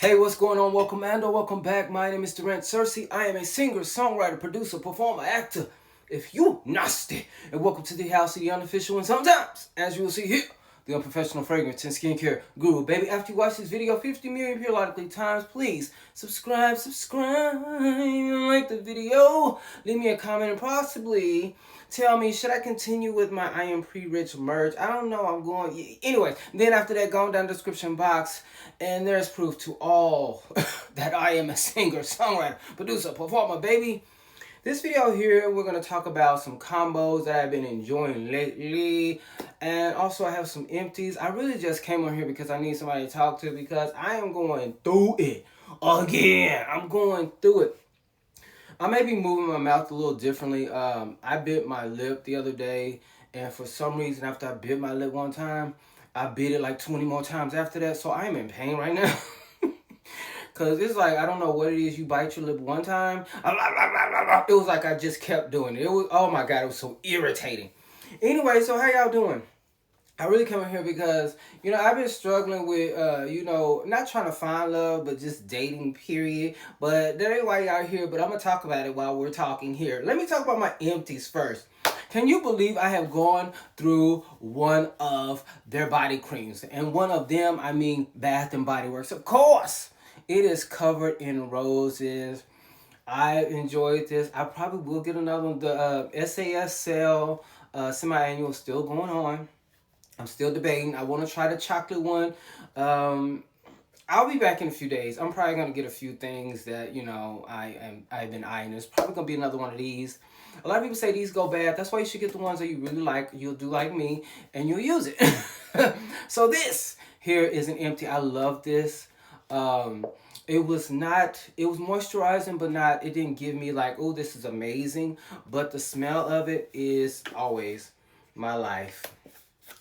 Hey, what's going on? Welcome, Ando. Welcome back. My name is DurantS. I am a singer, songwriter, producer, performer, actor. If you nasty, and welcome to the house of the unofficial and sometimes, as you will see here, the unprofessional fragrance and skincare guru. Baby, after you watch this video 50 million periodically times, please subscribe, like the video, leave me a comment, and possibly tell me, should I continue with my I Am Pre-Rich merch? I don't know. I'm going... Anyway, then after that, go down the description box, and there's proof to all that I am a singer, songwriter, producer, performer, baby. This video here, we're going to talk about some combos that I've been enjoying lately. And also I have some empties. I really just came on here because I need somebody to talk to because I am going through it again. I'm going through it. I may be moving my mouth a little differently. I bit my lip the other day. And for some reason, after I bit my lip one time, I bit it like 20 more times after that. So I am in pain right now. Because it's like, I don't know what it is. You bite your lip one time. It was like I just kept doing it. It was, oh my God, it was so irritating. Anyway, so how y'all doing? I really come in here because, you know, I've been struggling with, not trying to find love, but just dating, period. But that ain't why y'all here, but I'm going to talk about it while we're talking here. Let me talk about my empties first. Can you believe I have gone through one of their body creams? And one of them, I mean Bath and Body Works. Of course, it is covered in roses. I enjoyed this. I probably will get another one. The SAS sale, semi-annual, still going on. I'm still debating. I want to try the chocolate one. I'll be back in a few days. I'm probably going to get a few things that, you know, I've been eyeing. There's probably going to be another one of these. A lot of people say these go bad. That's why you should get the ones that you really like. You'll do like me, and you'll use it. So this here is an empty. I love this. It was moisturizing, but it didn't give me like, oh, this is amazing. But the smell of it is always my life.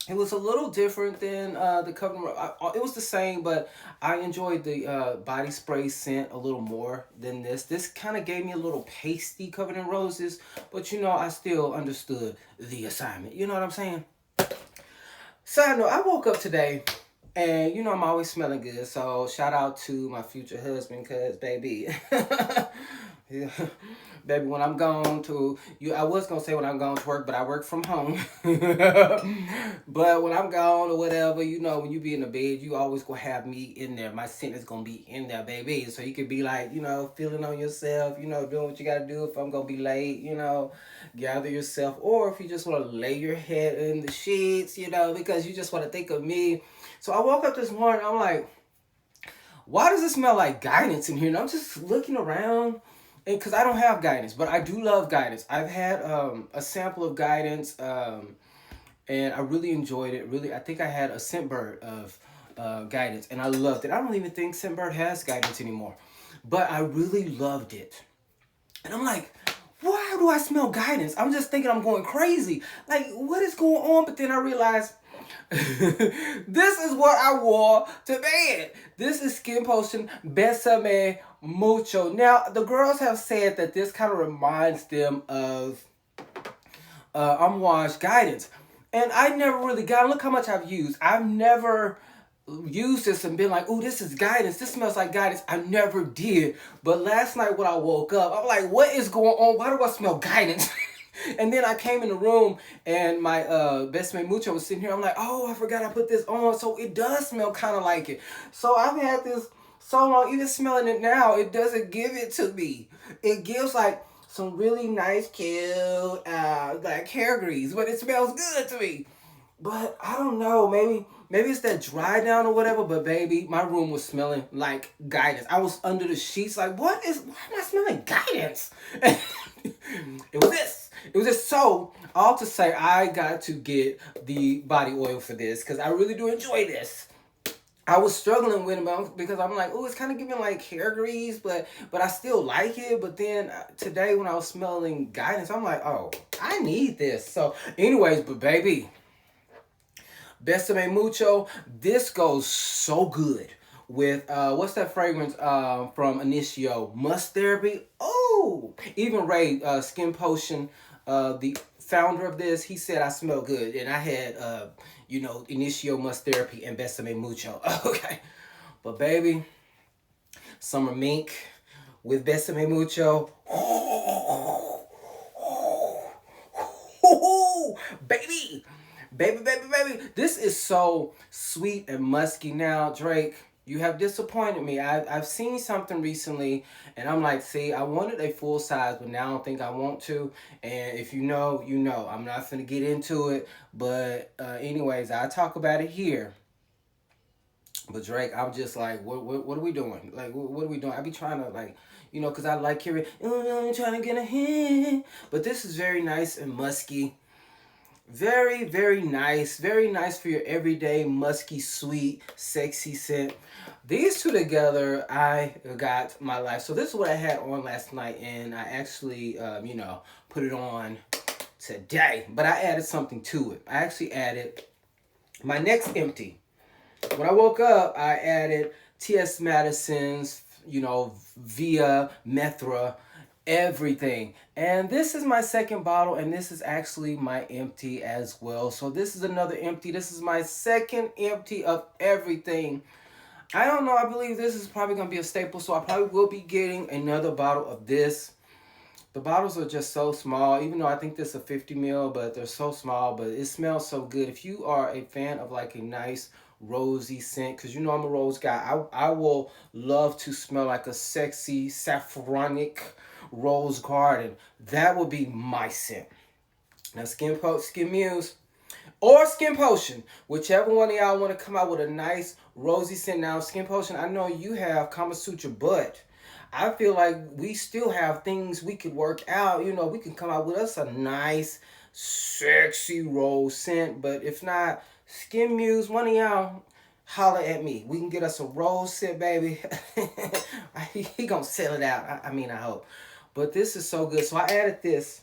It was a little different than the cover. It was the same, but I enjoyed the body spray scent a little more than this. This kind of gave me a little pasty covered in roses, but you know, I still understood the assignment. You know what I'm saying? Side note, I woke up today, and you know I'm always smelling good, so shout out to my future husband, cause baby, baby, when I'm gone to you, I was gonna say when I'm gone to work, but I work from home. But when I'm gone or whatever, you know, when you be in the bed, you always gonna have me in there. My scent is gonna be in there, baby. So you could be like, you know, feeling on yourself, you know, doing what you gotta do. If I'm gonna be late, you know, gather yourself, or if you just want to lay your head in the sheets, you know, because you just want to think of me. So I woke up this morning, I'm like, why does it smell like guidance in here? And I'm just looking around, and because I don't have guidance, but I do love guidance. I've had a sample of guidance, and I really enjoyed it. Really, I think I had a Scentbird of guidance, and I loved it. I don't even think Scentbird has guidance anymore, but I really loved it. And I'm like, why do I smell guidance? I'm just thinking I'm going crazy. Like, what is going on? But then I realized this is what I wore to bed. This is Skin Potion Besame Mucho. Now, the girls have said that this kind of reminds them of Unwashed Guidance. And I never really got, look how much I've used. I've never used this and been like, oh, this is guidance. This smells like guidance. I never did. But last night when I woke up, I'm like, what is going on? Why do I smell guidance? And then I came in the room and my Besame Mucho was sitting here. I'm like, oh, I forgot I put this on. So it does smell kind of like it. So I've had this so long. Even smelling it now, it doesn't give it to me. It gives like some really nice, cute, like hair grease, but it smells good to me. But I don't know, maybe it's that dry down or whatever, but baby, my room was smelling like guidance. I was under the sheets like, why am I smelling guidance? It was this. So, all to say, I got to get the body oil for this because I really do enjoy this. I was struggling with it because I'm like, oh, it's kind of giving like hair grease, but I still like it. But then today when I was smelling guidance, I'm like, oh, I need this. So anyways, but baby, Besame Mucho, this goes so good with, what's that fragrance from Initio? Must Therapy? Oh, even Ray, Skin Potion, the founder of this, he said I smell good. And I had, Initio Must Therapy and Besame Mucho. Okay. But baby, Summer Mink with Besame Mucho. Baby, baby, baby, baby. This is so sweet and musky now, Drake. You have disappointed me. I've seen something recently, and I'm like, see, I wanted a full size, but now I don't think I want to. And if you know, you know. I'm not gonna get into it, but anyways, I talk about it here. But Drake, I'm just like, what are we doing? Like, what are we doing? I be trying to like, cause I like hearing, oh, I'm trying to get a hit. But this is very nice and musky. Very, very nice. Very nice for your everyday, musky, sweet, sexy scent. These two together, I got my life. So this is what I had on last night, and I actually, put it on today. But I added something to it. I actually added my next empty. When I woke up, I added T.S. Madison's, Via, Methra, everything. And this is my second bottle, and this is actually my empty as well. So this is another empty. This is my second empty of everything. I don't know. I believe this is probably going to be a staple, so I probably will be getting another bottle of this. The bottles are just so small, even though I think this is a 50 ml, but they're so small, but it smells so good. If you are a fan of like a nice rosy scent, because I'm a rose guy, I will love to smell like a sexy saffronic rose garden. That would be my scent. Now SKNMUSE or Skin Potion, whichever one of y'all want to come out with a nice rosy scent. Now Skin Potion, I know you have Kama Sutra, but I feel like we still have things we could work out. We can come out with us a nice, sexy rose scent. But if not, SKNMUSE, one of y'all, holler at me. We can get us a rose scent, baby. he gonna sell it out. I hope. But this is so good. So I added this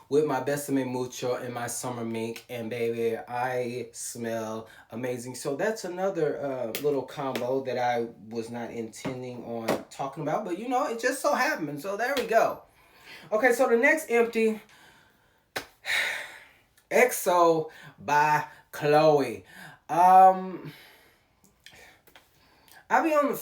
with my Besame Mucho and my Summer Mink, and baby, I smell amazing. So that's another little combo that I was not intending on talking about, but it just so happened. So there we go. Okay, so the next empty, EXO by Chloe. I be on the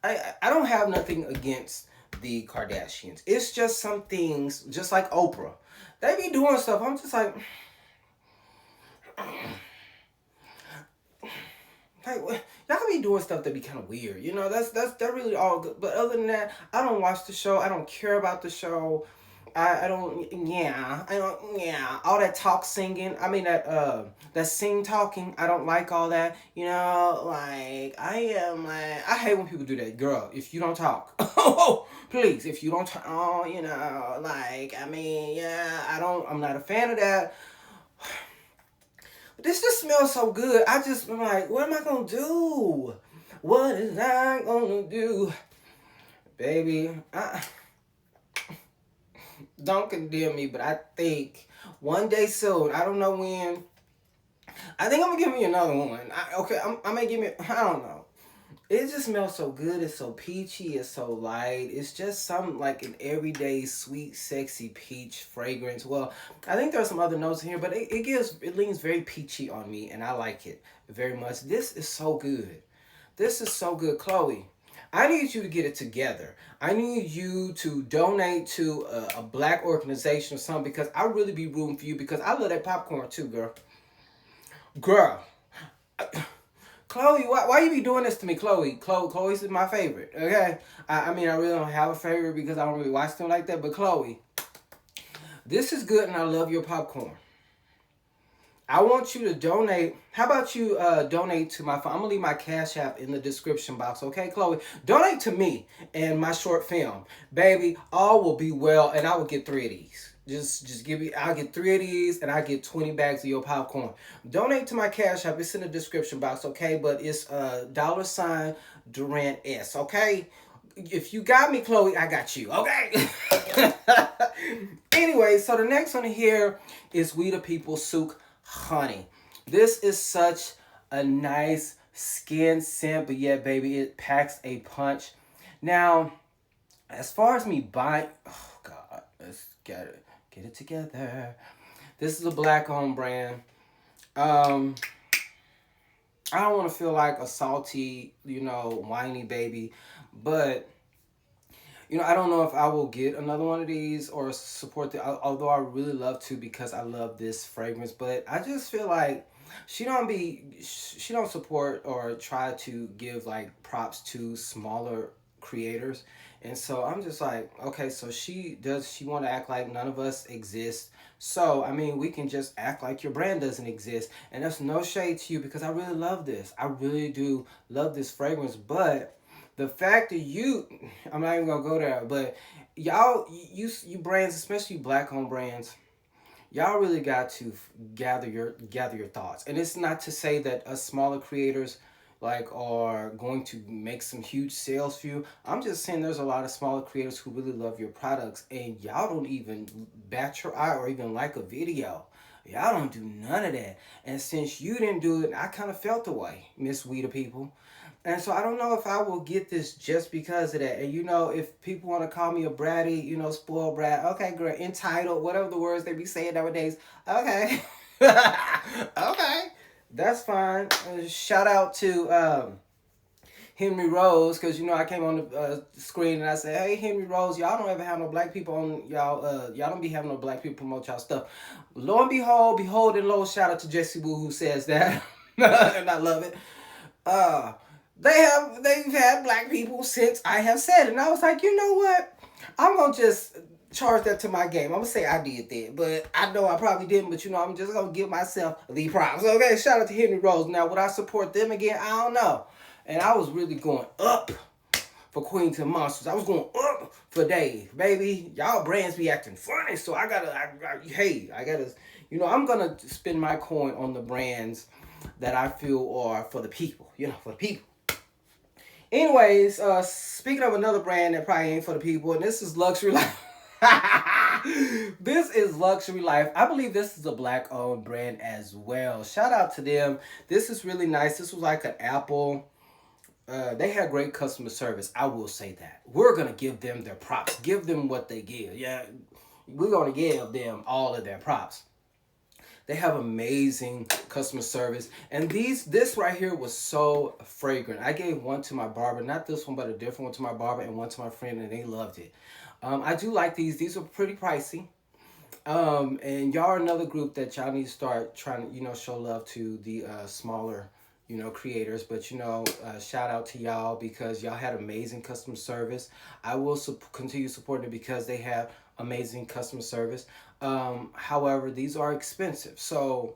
I don't have nothing against the Kardashians. It's just some things, just like Oprah, they be doing stuff. I'm just like, y'all be doing stuff that be kind of weird. That's really all good. But other than that, I don't watch the show. I don't care about the show. I don't all that talk singing. I mean that sing talking. I don't like all that. I hate when people do that. Girl, if you don't talk, please, if you don't talk, I'm not a fan of that. But this just smells so good. I'm like, what am I gonna do? What is I gonna do? Baby, don't condemn me, but I think one day soon, I don't know when, I think I'm gonna give me another one. I may give me, I don't know. It just smells so good. It's so peachy. It's so light. It's just some like an everyday sweet, sexy peach fragrance. Well, I think there are some other notes in here, but it leans very peachy on me, and I like it very much. This is so good. This is so good, Chloe. I need you to get it together. I need you to donate to a black organization or something, because I really be rooting for you, because I love that popcorn too, girl. Girl. Chloe, why you be doing this to me, Chloe? Chloe's is my favorite, okay? I really don't have a favorite because I don't really watch them like that, but Chloe, this is good, and I love your popcorn. I want you to donate. How about you donate to my phone? I'm going to leave my Cash App in the description box, okay, Chloe? Donate to me and my short film. Baby, all will be well, and I will get 3 of these. Just give me, I'll get 3 of these, and I get 20 bags of your popcorn. Donate to my Cash App. It's in the description box, okay? But it's $DurantS, okay? If you got me, Chloe, I got you, okay? Anyway, so the next one here is We the People Souk Honey. This is such a nice skin scent, but yeah, baby, it packs a punch. Now, as far as me buying, oh God, let's get it together. This is a black-owned brand. I don't want to feel like a salty, whiny baby. But I don't know if I will get another one of these or support although I really love to because I love this fragrance. But I just feel like she don't support or try to give like props to smaller creators. And so I'm just like, okay, so she want to act like none of us exist. So I mean, we can just act like your brand doesn't exist. And that's no shade to you because I really love this. I really do love this fragrance, but the fact that I'm not even gonna go there, but y'all, you brands, especially black owned brands, y'all really got to gather your thoughts. And it's not to say that us smaller creators like are going to make some huge sales for you. I'm just saying there's a lot of smaller creators who really love your products, and y'all don't even bat your eye or even like a video. Y'all don't do none of that. And since you didn't do it, I kind of felt the way, Miss We the People. And so I don't know if I will get this just because of that. And if people want to call me a bratty, spoiled brat, okay, girl, entitled, whatever the words they be saying nowadays, okay. Okay, that's fine. Shout out to Henry Rose, because I came on the screen and I said, hey, Henry Rose, y'all don't ever have no black people on y'all don't be having no black people promote y'all stuff. Lo and behold and lo, shout out to Jesse Wu who says that. And I love it. Uh they've had black people since I have said it. And I was like, you know what? I'm gonna just charge that to my game. I'm gonna say I did that, but I know I probably didn't. But I'm just gonna give myself the props. Okay, shout out to Henry Rose. Now, would I support them again? I don't know. And I was really going up for Queens and Monsters. I was going up for Dave, baby. Y'all brands be acting funny, so I gotta. I'm gonna spend my coin on the brands that I feel are for the people. For the people. Anyways, speaking of another brand that probably ain't for the people, and this is Luxury Life. This is Luxury Life. I believe this is a black owned brand as well. Shout out to them. This is really nice. This was like an Apple. They had great customer service. I will say that. We're going to give them their props. Give them what they give. Yeah, we're going to give them all of their props. They have amazing customer service. And this right here was so fragrant. I gave one to my barber, not this one, but a different one to my barber and one to my friend, and they loved it. I do like these. These are pretty pricey. And y'all are another group that y'all need to start trying to, show love to the smaller, creators. But, shout out to y'all because y'all had amazing customer service. I will continue supporting it because they have amazing customer service. However, these are expensive. So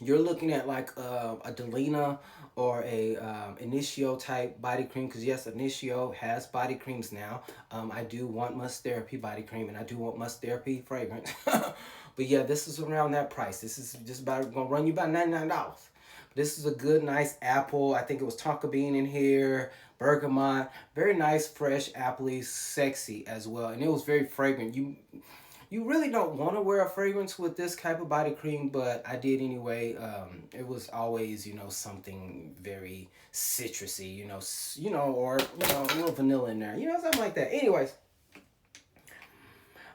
you're looking at like a Delina or a Initio type body cream, because yes, Initio has body creams now. I do want Must Therapy body cream, and I do want Must Therapy fragrance. But yeah, this is around that price. This is just about gonna run you about $99. This is a good, nice apple. I think it was tonka bean in here, bergamot, very nice, fresh, appley, sexy as well, and it was very fragrant. You really don't want to wear a fragrance with this type of body cream, but I did anyway. It was always, something very citrusy, or a little vanilla in there, something like that. Anyways,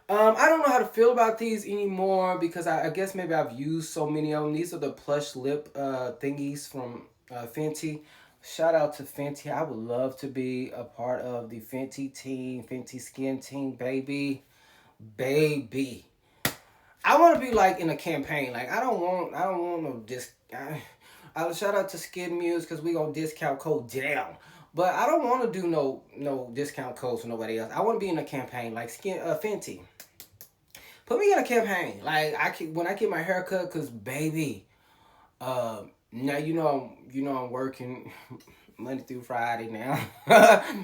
I don't know how to feel about these anymore because I guess maybe I've used so many of them. These are the plush lip thingies from Fenty. Shout out to Fenty. I would love to be a part of the Fenty team, Fenty skin team, baby. Baby, I want to be like in a campaign. Like I don't want no I shout out to SKNMUSE because we gonna discount code down. But I don't want to do no discount codes for nobody else. I want to be in a campaign like Fenty. Put me in a campaign. Like when I get my haircut, cause baby, now I'm working Monday through Friday now.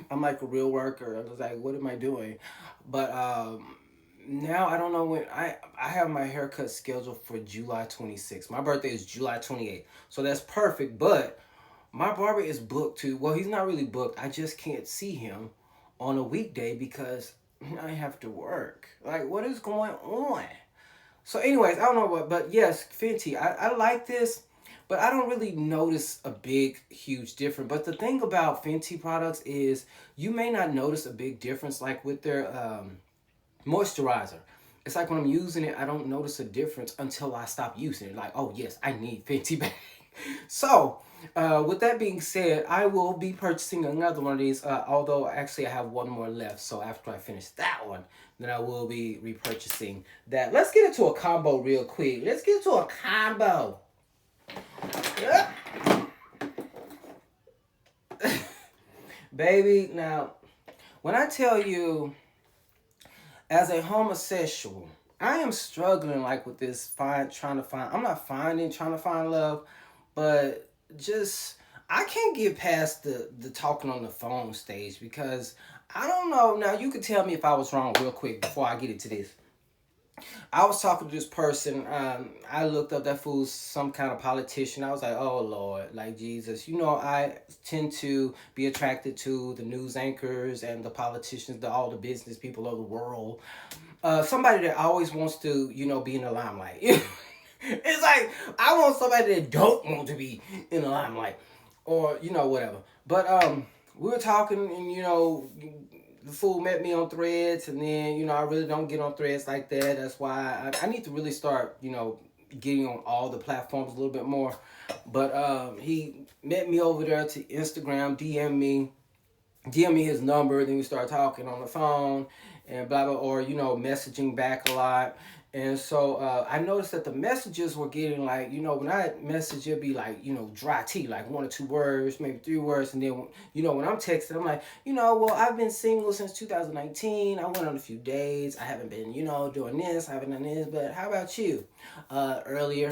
I'm like a real worker. I was like, what am I doing? But now I don't know when I have my haircut scheduled for July 26th. My birthday is July 28th. So that's perfect, but my barber is booked too. Well, he's not really booked. I just can't see him on a weekday because I have to work. Like, what is going on? So anyways, I don't know what, but yes, Fenty, I like this, but I don't really notice a big, huge difference. But the thing about Fenty products is you may not notice a big difference like with their moisturizer. It's like when I'm using it, I don't notice a difference until I stop using it. Like, oh yes, I need Fenty back. So With that being said, I will be purchasing another one of these. Although actually I have one more left. So after I finish that one, then I will be repurchasing that. Let's get into a combo real quick. Let's get into a combo. Yeah. Baby, now, when I tell you, as a homosexual, I am struggling like with this trying to find. I'm not trying to find love, but just I can't get past the talking on the phone stage because I don't know. Now you could tell me if I was wrong real quick before I get into this. I was talking to this person. I looked up that fool's some kind of politician. I was like, oh Lord, like Jesus. You know, I tend to be attracted to the news anchors and the politicians, all the business people of the world. Somebody that always wants to, be in the limelight. It's like I want somebody that don't want to be in the limelight, or whatever. But we were talking, and the fool met me on Threads, and then I really don't get on Threads like that. That's why I need to really start getting on all the platforms a little bit more. But he met me over there to Instagram, DM me his number, then we start talking on the phone and blah blah, or messaging back a lot. And so I noticed that the messages were getting like, when I message, it'd be like, dry tea, like 1 or 2 words, maybe 3 words. And then, when I'm texting, I'm like, well, I've been single since 2019. I went on a few dates. I haven't been, doing this. I haven't done this. But how about you? Early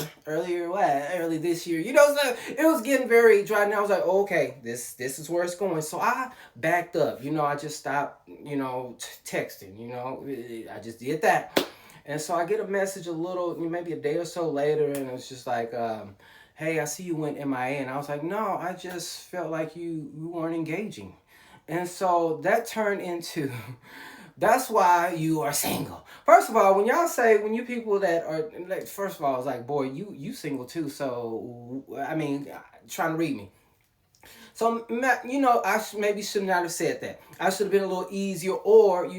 this year. So it was getting very dry. And I was like, oh, okay, this is where it's going. So I backed up. I just stopped, texting. I just did that. And so I get a message maybe a day or so later, and it's just like, hey, I see you went MIA. And I was like, no, I just felt like you weren't engaging. And so that turned into, that's why you are single. First of all, when you people that are, like, first of all, it's like, boy, you single too. So, I mean, trying to read me. So, I maybe should not have said that. I should have been a little easier, or,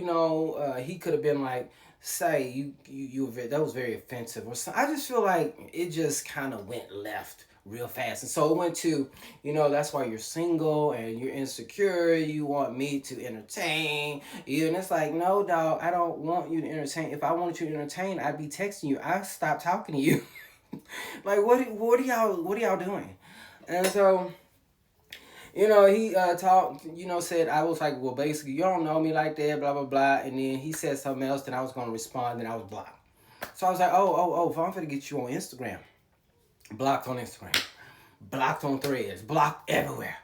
he could have been like, say you that was very offensive, or something. I just feel like it just kind of went left real fast. And so it went to, that's why you're single and you're insecure, you want me to entertain you. And it's like, no, dog, I don't want you to entertain. If I wanted you to entertain, I'd be texting you. I stopped talking to you. Like, what are y'all doing? And so he talked, said, I was like, well, basically, you don't know me like that, blah, blah, blah. And then he said something else, then I was going to respond, then I was blocked. So I was like, oh, if I'm going to get you on Instagram. Blocked on Instagram. Blocked on Threads. Blocked everywhere.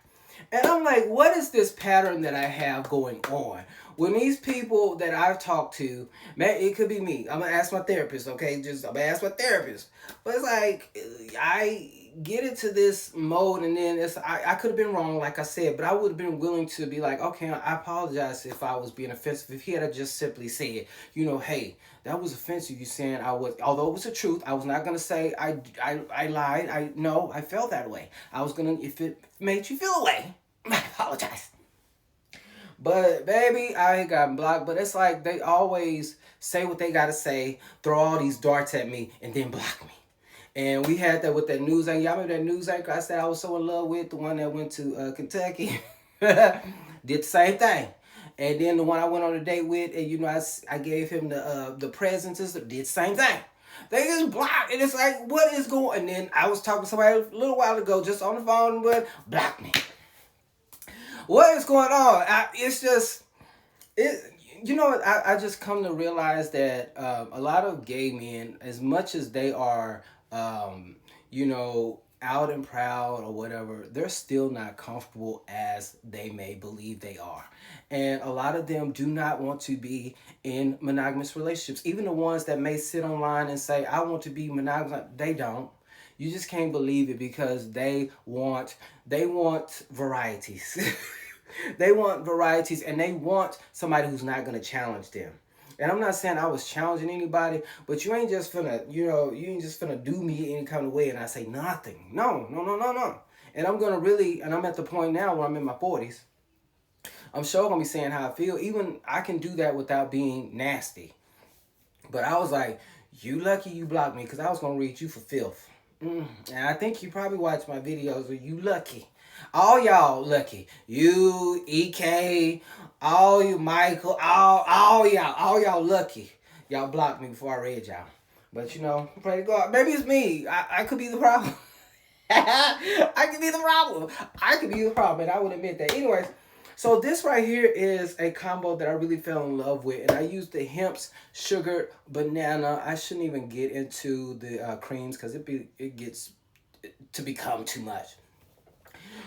And I'm like, what is this pattern that I have going on? When these people that I've talked to, man, it could be me. I'm going to ask my therapist, okay? I'm going to ask my therapist. But it's like, I get into this mode, and then I could have been wrong, like I said, but I would have been willing to be like, okay, I apologize if I was being offensive. If he had just simply said, hey, that was offensive, you saying I was, although it was the truth, I was not going to say I lied. I felt that way. I was going to, if it made you feel away, I apologize. But baby, I got blocked. But it's like they always say what they gotta say, throw all these darts at me, and then block me. And we had that with that news anchor. Y'all remember that news anchor I said I was so in love with, the one that went to Kentucky? Did the same thing. And then the one I went on a date with, and I gave him the presents, did the same thing. They just blocked, and it's like, what is going? And then I was talking to somebody a little while ago, just on the phone, but blocked me. What is going on? It's just, I just come to realize that a lot of gay men, as much as they are, out and proud or whatever, they're still not comfortable as they may believe they are. And a lot of them do not want to be in monogamous relationships. Even the ones that may sit online and say, I want to be monogamous, they don't. You just can't believe it because they want varieties. They want varieties, and they want somebody who's not going to challenge them. And I'm not saying I was challenging anybody, but you ain't just finna do me any kind of way and I say nothing. No. And I'm at the point now where I'm in my 40s. I'm sure going to be saying how I feel. Even I can do that without being nasty. But I was like, you lucky you blocked me, because I was going to read you for filth. And I think you probably watch my videos, or you lucky. All y'all lucky. You, EK, all you, Michael, all y'all lucky. Y'all blocked me before I read y'all. But you know, pray to God. Maybe it's me. I could be the problem. I could be the problem. I could be the problem, and I would admit that. Anyways, so this right here is a combo that I really fell in love with, and I used the Hemp's sugared banana. I shouldn't even get into the creams because it gets to become too much.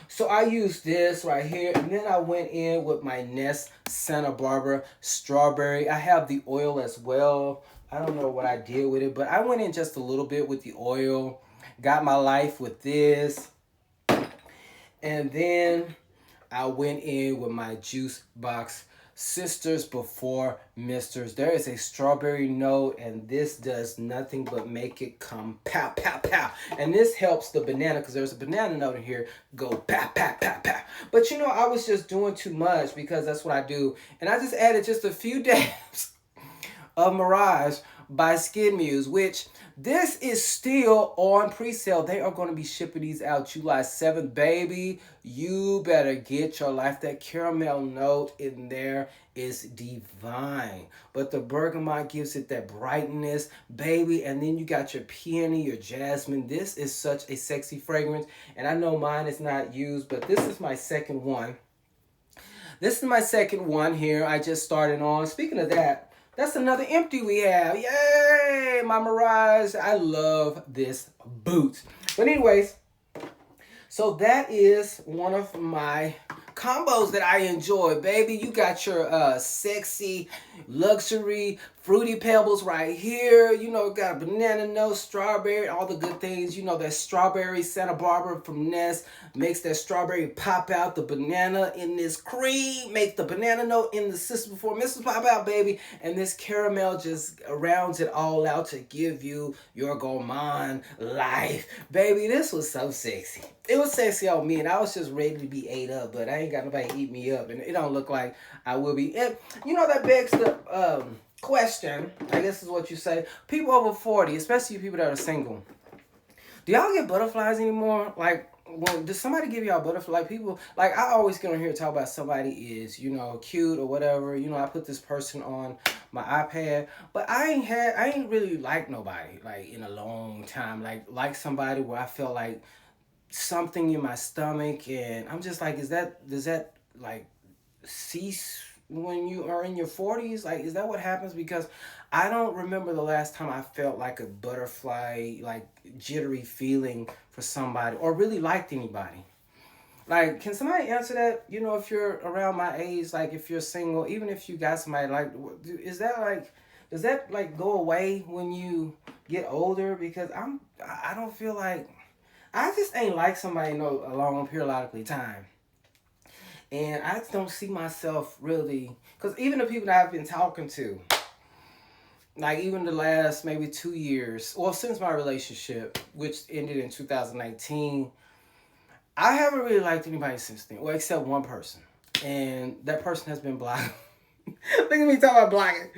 So I used this right here, and then I went in with my Nest Santa Barbara strawberry. I have the oil as well. I don't know what I did with it, but I went in just a little bit with the oil. Got my life with this. And then I went in with my juice box Sisters Before Misters. There is a strawberry note, and this does nothing but make it come pow, pow, pow. And this helps the banana, because there's a banana note in here, go pow, pow, pow, pow. But you know, I was just doing too much because that's what I do. And I just added just a few dabs of Mirage by SKNMUSE, which this is still on pre-sale. They are going to be shipping these out July 7th. Baby, you better get your life. That caramel note in there is divine. But the bergamot gives it that brightness, baby. And then you got your peony, your jasmine. This is such a sexy fragrance. And I know mine is not used, but this is my second one. This is my second one here. I just started on. Speaking of that, that's another empty we have. Yay! My Mirage. I love this boot. But anyways, so that is one of my combos that I enjoy, baby. You got your sexy, luxury, fruity pebbles right here. You know, got a banana note, strawberry, all the good things. You know, that strawberry Santa Barbara from Nest makes that strawberry pop out. The banana in this cream makes the banana note in the Sisters Before Misters pop out, baby. And this caramel just rounds it all out to give you your gourmand life. Baby, this was so sexy. It was sexy on me, and I was just ready to be ate up, but I ain't got nobody eat me up, and it don't look like I will be. And you know, that begs the question, I guess is what you say. People over 40, especially people that are single, do y'all get butterflies anymore? Like, does somebody give y'all butterflies? Like, people, like, I always get on here and talk about somebody is, you know, cute or whatever. You know, I put this person on my iPad, but I ain't really liked nobody, like, in a long time. Like somebody where I felt like something in my stomach, and I'm just like, does that like cease when you are in your 40s? Like, is that what happens? Because I don't remember the last time I felt like a butterfly, like jittery feeling for somebody, or really liked anybody. Like, can somebody answer that? You know, if you're around my age, like if you're single, even if you got somebody, like, is that like, does that like go away when you get older? Because I don't feel like, I just ain't like somebody no a long periodically time. And I just don't see myself really, because even the people that I've been talking to, like even the last maybe 2 years, well, since my relationship, which ended in 2019, I haven't really liked anybody since then, well, except one person. And that person has been blocked. Look at me talking about blocking.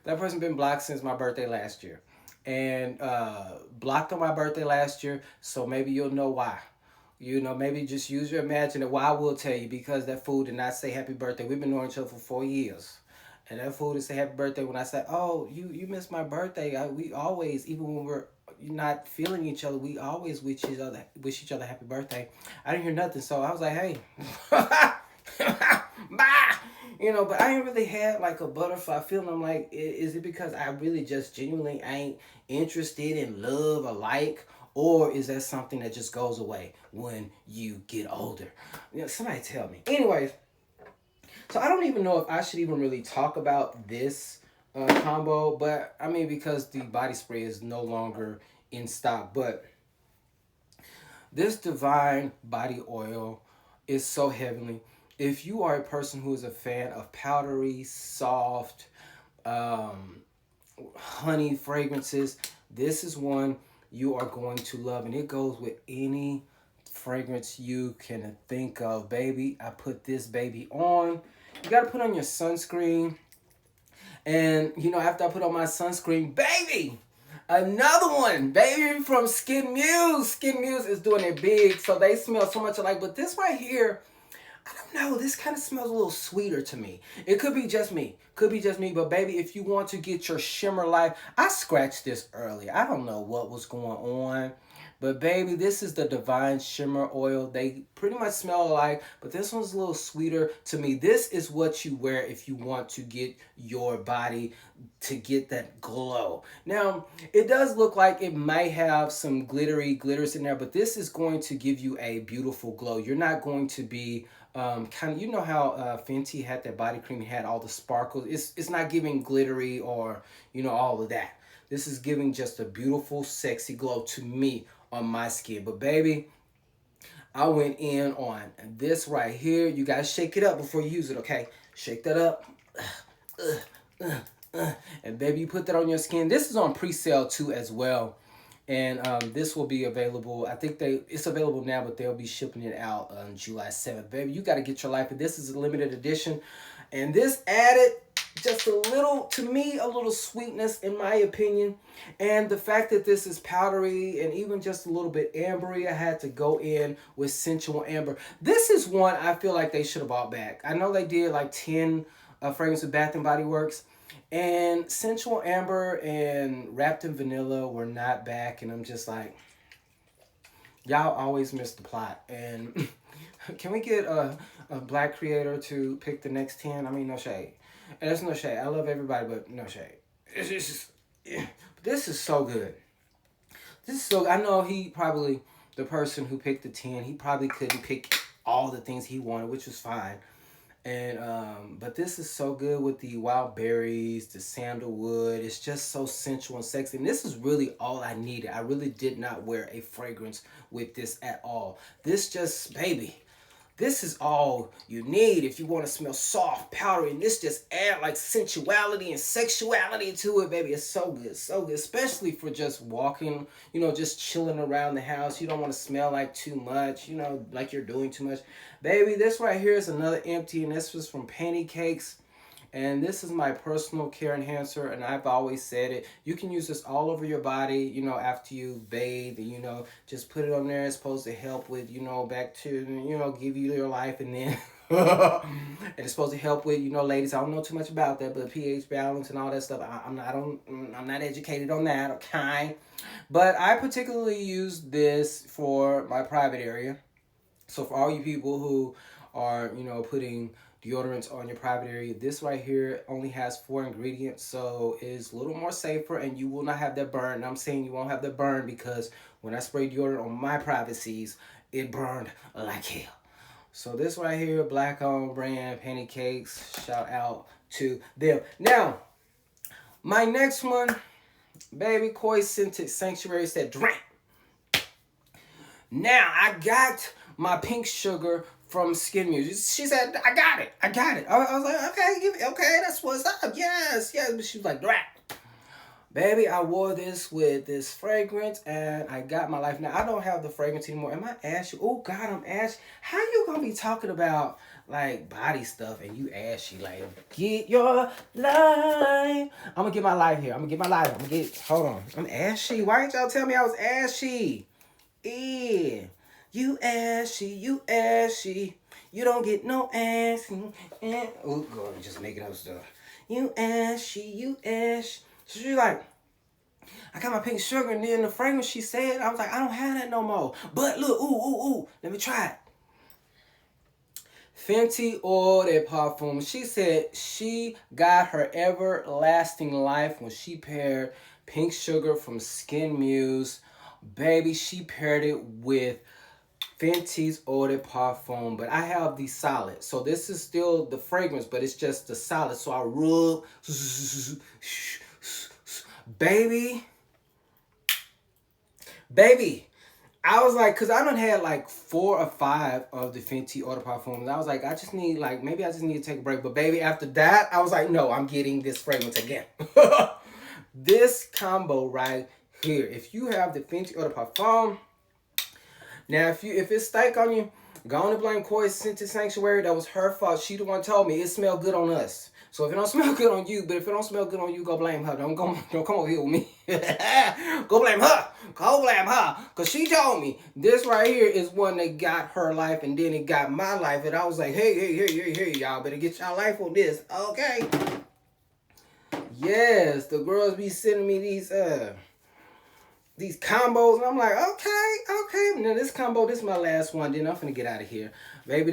That person been blocked since my birthday last year. And blocked on my birthday last year, so maybe you'll know why. You know, maybe just use your imagination. Well, I will tell you, because that fool did not say happy birthday. We've been knowing each other for 4 years. And that fool did say happy birthday when I said, oh, you missed my birthday. We always, even when we're not feeling each other, we always wish each other happy birthday. I didn't hear nothing, so I was like, hey, bye. You know, but I ain't really had like a butterfly feeling. I'm like, is it because I really just genuinely ain't interested in love or like, or is that something that just goes away when you get older? You know, somebody tell me. Anyways, so I don't even know if I should even really talk about this combo, but I mean, because the body spray is no longer in stock, but this Divine Body Oil is so heavenly. If you are a person who is a fan of powdery, soft, honey fragrances, this is one you are going to love. And it goes with any fragrance you can think of, baby. I put this baby on. You got to put on your sunscreen. And, you know, after I put on my sunscreen, baby, Another one, baby, from SKNMUSE. SKNMUSE is doing it big, so they smell so much alike. But this right here, I don't know. This kind of smells a little sweeter to me. It could be just me. Could be just me. But baby, if you want to get your shimmer life, I scratched this early. I don't know what was going on. But baby, this is the Divine Shimmer Oil. They pretty much smell alike, but this one's a little sweeter to me. This is what you wear if you want to get your body to get that glow. Now, it does look like it might have some glitters in there, but this is going to give you a beautiful glow. You're not going to be kind of, you know how Fenty had that body cream, had all the sparkles. It's not giving glittery or, you know, all of that. This is giving just a beautiful, sexy glow to me on my skin. But baby, I went in on this right here. You gotta shake it up before you use it, okay? Shake that up. And baby, you put that on your skin. This is on pre-sale too as well. And this will be available. I think it's available now, but they'll be shipping it out on July 7th. Baby, you got to get your life. This is a limited edition. And this added just a little, to me, a little sweetness in my opinion. And the fact that this is powdery and even just a little bit ambery, I had to go in with Sensual Amber. This is one I feel like they should have bought back. I know they did like 10 fragrances with Bath & Body Works. And Sensual Amber and Wrapped in Vanilla were not back. And I'm just like, y'all always miss the plot. And can we get a black creator to pick the next 10? I mean, no shade. And there's no shade. I love everybody, but no shade. It's just, yeah. This is so good. This is so, I know he probably, the person who picked the 10, he probably couldn't pick all the things he wanted, which was fine. And but this is so good with the wild berries, the sandalwood. It's just so sensual and sexy. And this is really all I needed. I really did not wear a fragrance with this at all. This just, baby, this is all you need if you want to smell soft, powdery. And this just add like sensuality and sexuality to it, baby. It's so good, so good. Especially for just walking, you know, just chilling around the house. You don't want to smell like too much, you know, like you're doing too much. Baby, this right here is another empty, and this was from Panty Cakes. And this is my personal care enhancer, and I've always said it. You can use this all over your body, you know, after you bathe, and, you know, just put it on there. It's supposed to help with, you know, bacteria, you know, give you your life, and then and it's supposed to help with, you know, ladies, I don't know too much about that, but pH balance and all that stuff, I'm not educated on that, okay? But I particularly use this for my private area. So for all you people who are, you know, putting deodorants on your private area, this right here only has 4 ingredients, so it's a little more safer, and you will not have that burn. And I'm saying you won't have that burn because when I sprayed deodorant on my privacies, it burned like hell. So this right here, black owned brand, Panty Cakes, shout out to them. Now, my next one, baby, Koi Scented Sanctuary said DurantS. Now, I got my pink sugar from SKNMUSE. She said, I got it. I was like, okay, that's what's up. Yes. But she was like, DurantS. Baby, I wore this with this fragrance, and I got my life. Now, I don't have the fragrance anymore. Am I ashy? Oh, God, I'm ashy. How you going to be talking about, like, body stuff, and you ashy? Like, get your life. I'm going to get my life here. Hold on. I'm ashy. Why didn't y'all tell me I was ashy? Yeah. You ashy. You don't get no ass. Oh, God, I'm just making up stuff. You ashy. So she's like, I got my pink sugar, and then the fragrance she said, I was like, I don't have that no more. But look, ooh, let me try it. Fenty Eau de Parfum. She said she got her everlasting life when she paired pink sugar from SKNMUSE. Baby, she paired it with Fenty's Eau de Parfum, but I have the solid. So this is still the fragrance, but it's just the solid. So I rub, baby. I was like, cause I done had like 4 or 5 of the Fenty Eau de Parfum. I was like, I just need maybe I just need to take a break. But baby, after that, I was like, no, I'm getting this fragrance again. This combo right here. If you have the Fenty Eau de Parfum, now if it stank on you, go on and blame Koi Scented Sanctuary. That was her fault. She the one told me it smelled good on us. So if it don't smell good on you, but if it don't smell good on you, go blame her. Don't come over here with me. Go blame her. Go blame her. Cause she told me this right here is one that got her life and then it got my life. And I was like, hey, y'all better get y'all life on this. Okay. Yes, the girls be sending me these combos, and I'm like, okay. Now this combo, this is my last one. Then I'm finna get out of here, baby.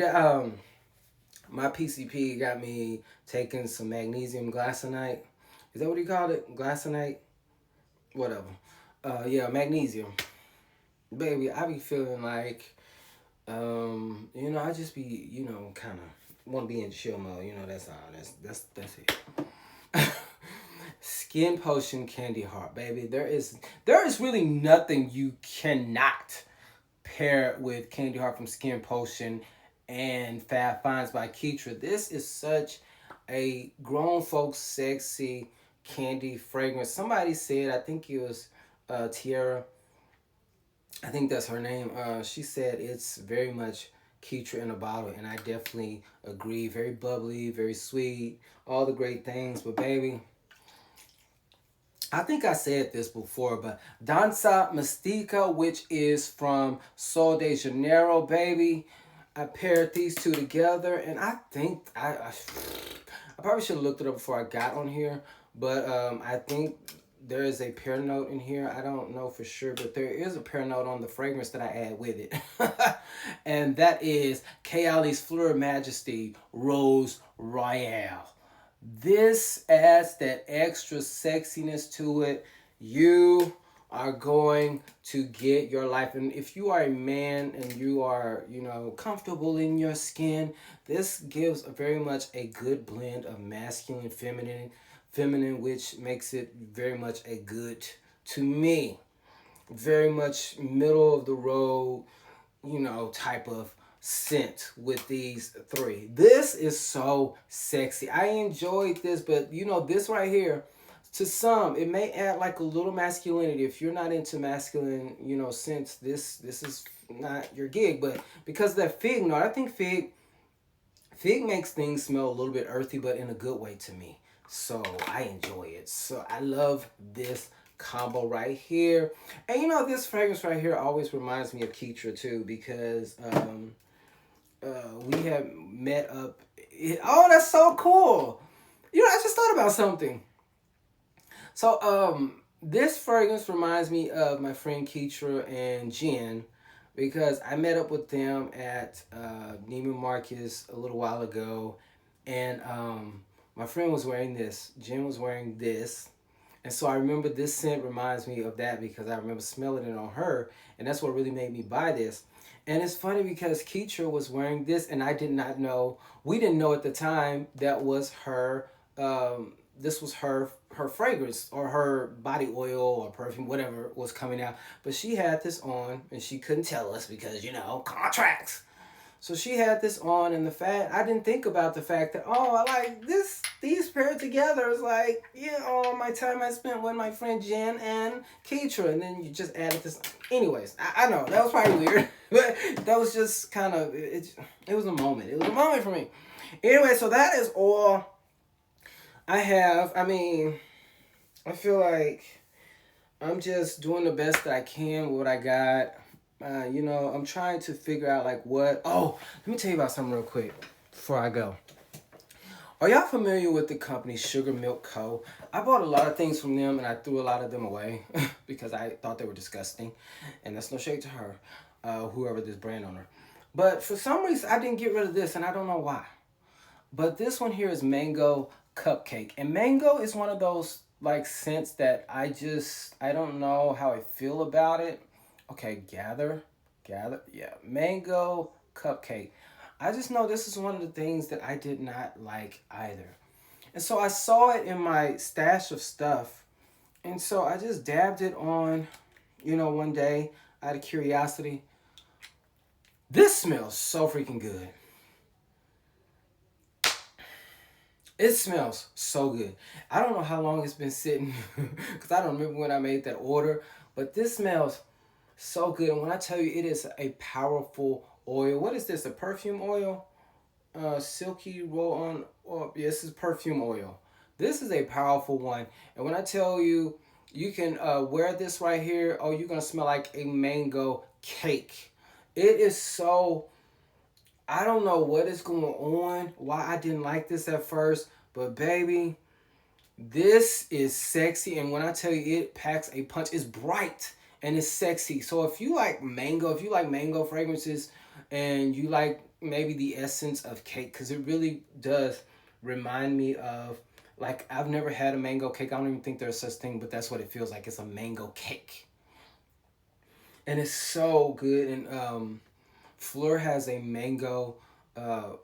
My PCP got me taking some magnesium glycinate. Is that what he called it? Glycinate, whatever. Yeah, magnesium, baby. I be feeling like, I just be, kind of want to be in chill mode. That's all. That's it. Skin Potion Candy Heart, baby. There is really nothing you cannot pair with Candy Heart from Skin Potion and Fab Finds by Keitra. This is such a grown folks sexy candy fragrance. Somebody said, I think it was Tiara, I think that's her name. She said it's very much Keitra in a bottle, and I definitely agree. Very bubbly, very sweet, all the great things. But baby, I think I said this before, but Dança Mystica, which is from Sol de Janeiro, baby. I paired these two together, and I think I probably should have looked it up before I got on here, but I think there is a pear note in here. I don't know for sure, but there is a pear note on the fragrance that I add with it. And that is Kayali's Fleur Majesty Rose Royale. This adds that extra sexiness to it. You are going to get your life. And if you are a man and you are, comfortable in your skin, this gives very much a good blend of masculine, feminine, which makes it very much a good, to me, very much middle of the road, type of scent with these three. This is so sexy. I enjoyed this, but this right here, to some it may add like a little masculinity. If you're not into masculine scents, this is not your gig. But because of that fig note, I think fig makes things smell a little bit earthy, but in a good way to me. So I enjoy it. So I love this combo right here. And this fragrance right here always reminds me of Keitra too, because we have met up. Oh, that's so cool. I just thought about something. So this fragrance reminds me of my friend Keitra and Jen, because I met up with them at Neiman Marcus a little while ago, and my friend was wearing this. Jen was wearing this. And so I remember this scent reminds me of that, because I remember smelling it on her, and that's what really made me buy this. And it's funny because Keitra was wearing this, and I did not know. We didn't know at the time that was her. This was her fragrance, or her body oil or perfume, whatever was coming out. But she had this on, and she couldn't tell us because contracts. So she had this on, and I didn't think about the fact that, I like this. These paired together is like, my time I spent with my friend Jen and Keitra, and then you just added this. Anyways, I know that was probably weird, but that was just kind of it was a moment. It was a moment for me. Anyway, so that is all I have. I mean, I feel like I'm just doing the best that I can with what I got. I'm trying to figure out like what. Oh, let me tell you about something real quick before I go. Are y'all familiar with the company Sugar Milk Co? I bought a lot of things from them, and I threw a lot of them away because I thought they were disgusting. And that's no shade to her, whoever this brand owner. But for some reason, I didn't get rid of this, and I don't know why. But this one here is Mango Cupcake. And mango is one of those like scents that I don't know how I feel about it. Okay, gather, yeah, Mango Cupcake. I just know this is one of the things that I did not like either. And so I saw it in my stash of stuff, and so I just dabbed it on, one day out of curiosity. This smells so freaking good. It smells so good. I don't know how long it's been sitting, because I don't remember when I made that order, but this smells so good. And when I tell you, it is a powerful oil. What is this, a perfume oil? silky roll-on oil. Yeah, this is perfume oil. This is a powerful one. And when I tell you, you can wear this right here, oh, you're going to smell like a mango cake. It is so, I don't know what is going on, why I didn't like this at first, but baby, this is sexy. And when I tell you it packs a punch, it's bright and it's sexy. So if you like mango fragrances and you like maybe the essence of cake, because it really does remind me of, like, I've never had a mango cake. I don't even think there's such thing, but that's what it feels like. It's a mango cake. And it's so good. And Fleur has a mango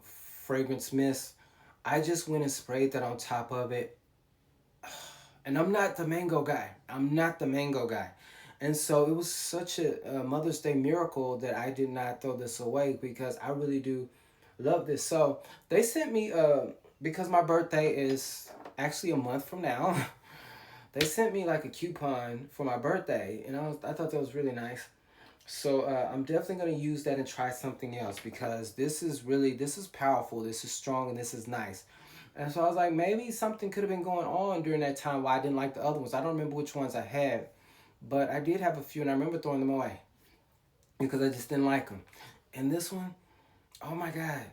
fragrance mist. I just went and sprayed that on top of it. And I'm not the mango guy. I'm not the mango guy. And so it was such a Mother's Day miracle that I did not throw this away, because I really do love this. So they sent me, because my birthday is actually a month from now, they sent me like a coupon for my birthday. And I thought that was really nice. So I'm definitely going to use that and try something else, because this is powerful, this is strong, and this is nice. And so I was like, maybe something could have been going on during that time why I didn't like the other ones. I don't remember which ones I had, but I did have a few, and I remember throwing them away because I just didn't like them. And this one, oh my God,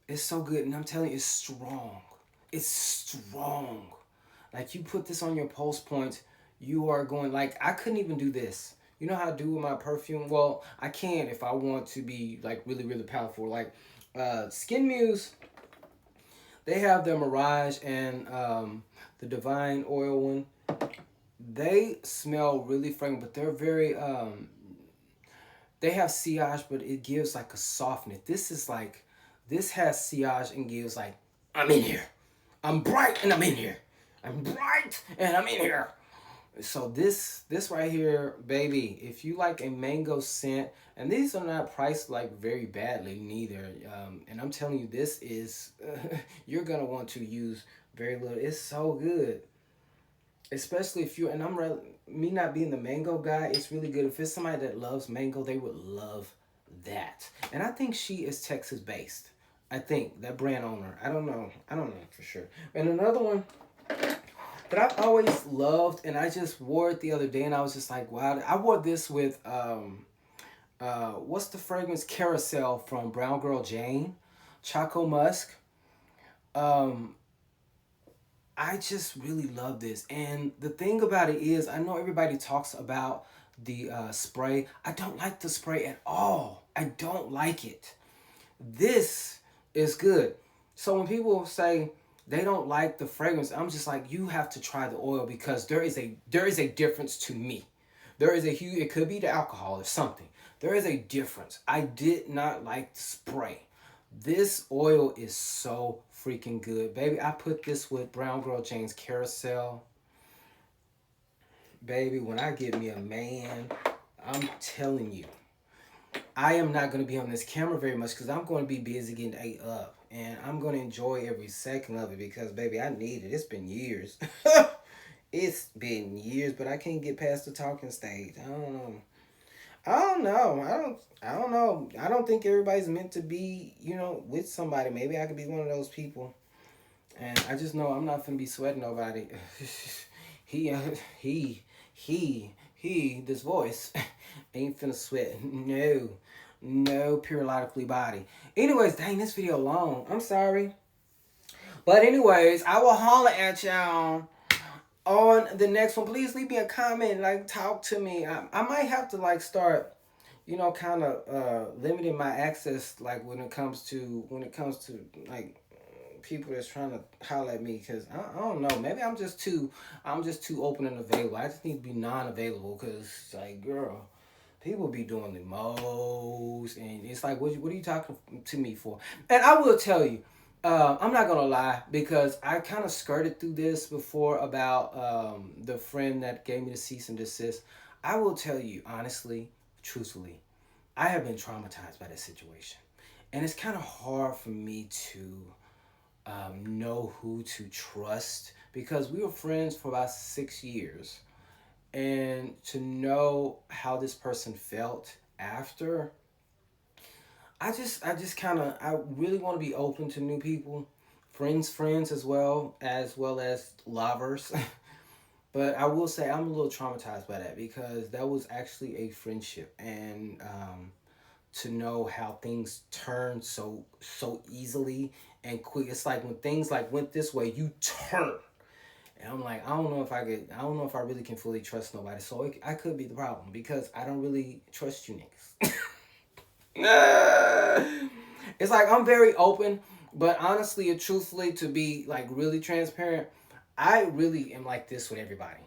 it's so good. And I'm telling you, it's strong. It's strong. Like, you put this on your pulse points, you are going, like, I couldn't even do this. You know how I do with my perfume? Well, I can if I want to be like really, really powerful. Like SKNMUSE, they have their Mirage and the Divine Oil one. They smell really fragrant, but they're very they have sillage, but it gives like a softness. This is like, this has sillage and gives like, I'm in here. I'm bright and I'm in here. I'm bright and I'm in here. So this right here, baby, if you like a mango scent, and these are not priced like very badly neither, and I'm telling you, this is you're gonna want to use very little. It's so good, especially if you, and me not being the mango guy, it's really good. If it's somebody that loves mango, they would love that. And I think she is Texas based. I think that brand owner. I don't know for sure. And another one that I've always loved, and I just wore it the other day, and I was just like, wow. I wore this with what's the fragrance, Carousel from Brown Girl Jane, Choco Musk. Um, I just really love this, and the thing about it is, I know everybody talks about the spray. I don't like the spray at all. I don't like it. This is good. So when people say they don't like the fragrance, I'm just like, you have to try the oil, because there is a difference to me. There is a huge, it could be the alcohol or something. There is a difference. I did not like the spray. This oil is so freaking good. Baby, I put this with Brown Girl Jane's Carousel. Baby, when I get me a man, I'm telling you, I am not going to be on this camera very much, because I'm going to be busy getting ate up. And I'm going to enjoy every second of it, because, baby, I need it. It's been years. It's been years, but I can't get past the talking stage. I don't know. I don't know. I don't think everybody's meant to be, with somebody. Maybe I could be one of those people. And I just know I'm not finna be sweating nobody. he, this voice ain't finna sweat. No, periodically body. Anyways, dang, this video long. I'm sorry. But anyways, I will holler at y'all on the next one. Please leave me a comment, like, talk to me. I might have to like start, kind of limiting my access, like when it comes to like people that's trying to holler at me, because I don't know, maybe I'm just too open and available. I just need to be non-available, because, like, girl, people be doing the most, and it's like, what are you talking to me for? And I will tell you, I'm not gonna lie, because I kind of skirted through this before about the friend that gave me the cease and desist. I will tell you honestly, truthfully, I have been traumatized by this situation, and it's kind of hard for me to know who to trust, because we were friends for about 6 years, and to know how this person felt after, I really want to be open to new people, friends as well as lovers. But I will say I'm a little traumatized by that because that was actually a friendship, and to know how things turn so easily and quick. It's like when things like went this way, you turn. And I'm like, I don't know if I really can fully trust nobody. So I could be the problem because I don't really trust you niggas. It's like I'm very open, but honestly and truthfully, to be like really transparent, I really am like this with everybody.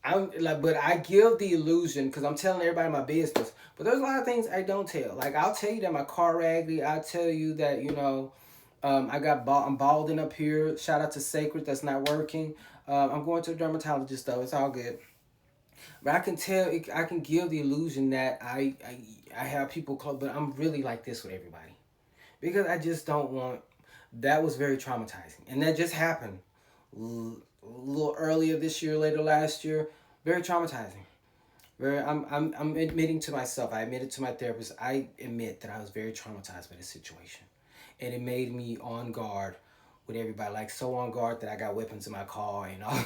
I'm like, but I give the illusion because I'm telling everybody my business. But there's a lot of things I don't tell. Like I'll tell you that my car raggedy. I'll tell you that I'm balding up here. Shout out to Sacred, that's not working. I'm going to a dermatologist though. It's all good. But I can give the illusion that I have people close, but I'm really like this with everybody because I just don't want. That was very traumatizing, and that just happened a little earlier this year, later last year. Very traumatizing. I'm admitting to myself. I admitted to my therapist. I admit that I was very traumatized by this situation, and it made me on guard with everybody. Like so on guard that I got weapons in my car and all.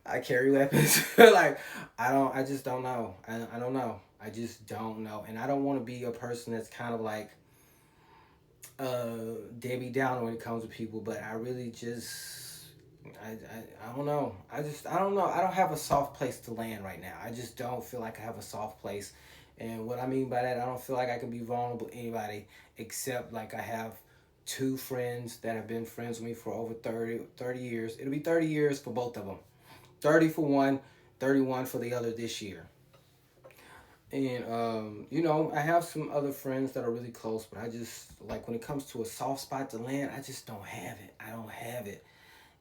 I carry weapons. Like I just don't know. I don't know. I just don't know. And I don't want to be a person that's kind of like Debbie Downer when it comes to people, but I really just I don't know. I don't know. I don't have a soft place to land right now. I just don't feel like I have a soft place. And what I mean by that, I don't feel like I can be vulnerable to anybody except like I have two friends that have been friends with me for over 30 years. It'll be 30 years for both of them. 30 for one, 31 for the other this year. And I have some other friends that are really close, but I just like when it comes to a soft spot to land, I just don't have it. I don't have it,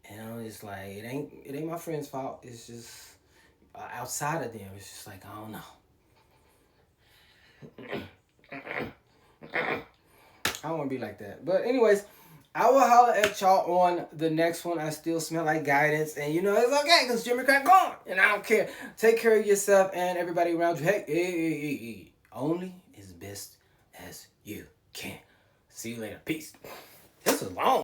and I'm just like it ain't my friend's fault. It's just outside of them. It's just like I don't know. I don't want to be like that. But anyways, I will holler at y'all on the next one. I still smell like guidance, and it's okay because Jimmy Crack gone, and I don't care. Take care of yourself and everybody around you. Hey. Only as best as you can. See you later. Peace. This is long.